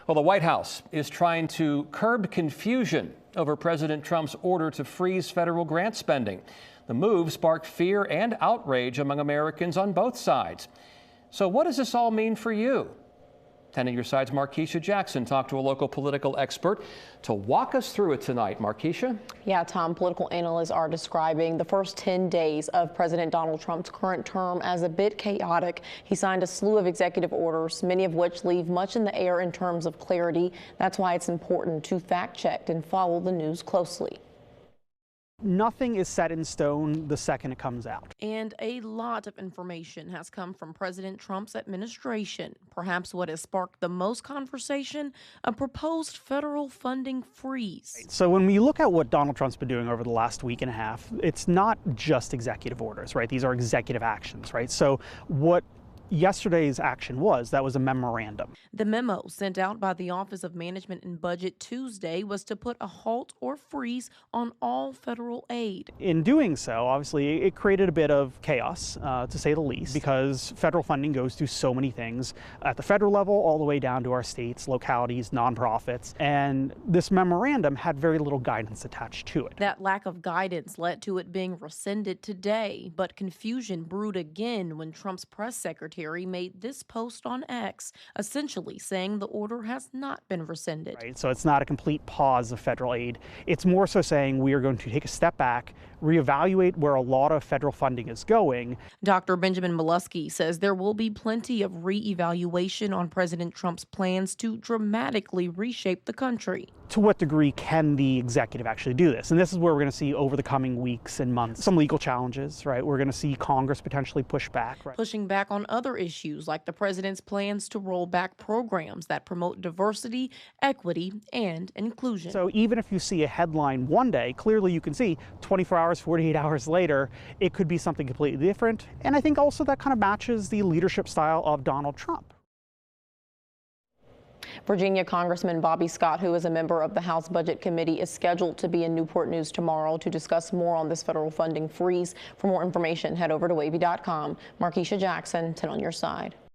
Well, the White House is trying to curb confusion over President Trump's order to freeze federal grant spending. The move sparked fear and outrage among Americans on both sides. So what does this all mean for you? 10 on your side's Markeisha Jackson talked to a local political expert to walk us through it tonight. Markeisha? Yeah, Tom, political analysts are describing the first 10 days of President Donald Trump's current term as a bit chaotic. He signed a slew of executive orders, many of which leave much in the air in terms of clarity. That's why it's important to fact check and follow the news closely. Nothing is set in stone the second it comes out. And a lot of information has come from President Trump's administration. Perhaps what has sparked the most conversation, a proposed federal funding freeze. So when we look at what Donald Trump's been doing over the last week and a half, it's not just executive orders, right? These are executive actions, right? So what yesterday's action was a memorandum. The memo sent out by the Office of Management and Budget Tuesday was to put a halt or freeze on all federal aid. In doing so, obviously, it created a bit of chaos, to say the least, because federal funding goes to so many things at the federal level, all the way down to our states, localities, nonprofits, and this memorandum had very little guidance attached to it. That lack of guidance led to it being rescinded today, but confusion brewed again when Trump's press secretary made this post on X, essentially saying the order has not been rescinded. Right, so it's not a complete pause of federal aid. It's more so saying we are going to take a step back, reevaluate where a lot of federal funding is going. Dr. Benjamin Molesky says there will be plenty of reevaluation on President Trump's plans to dramatically reshape the country. To what degree can the executive actually do this? And this is where we're going to see over the coming weeks and months some legal challenges, right? We're going to see Congress potentially push back. Right? Pushing back on other issues like the president's plans to roll back programs that promote diversity, equity, and inclusion. So even if you see a headline one day, clearly you can see 24 hours, 48 hours later, it could be something completely different. And I think also that kind of matches the leadership style of Donald Trump. Virginia Congressman Bobby Scott, who is a member of the House Budget Committee, is scheduled to be in Newport News tomorrow to discuss more on this federal funding freeze. For more information, head over to wavy.com. Markeisha Jackson, 10 on your side.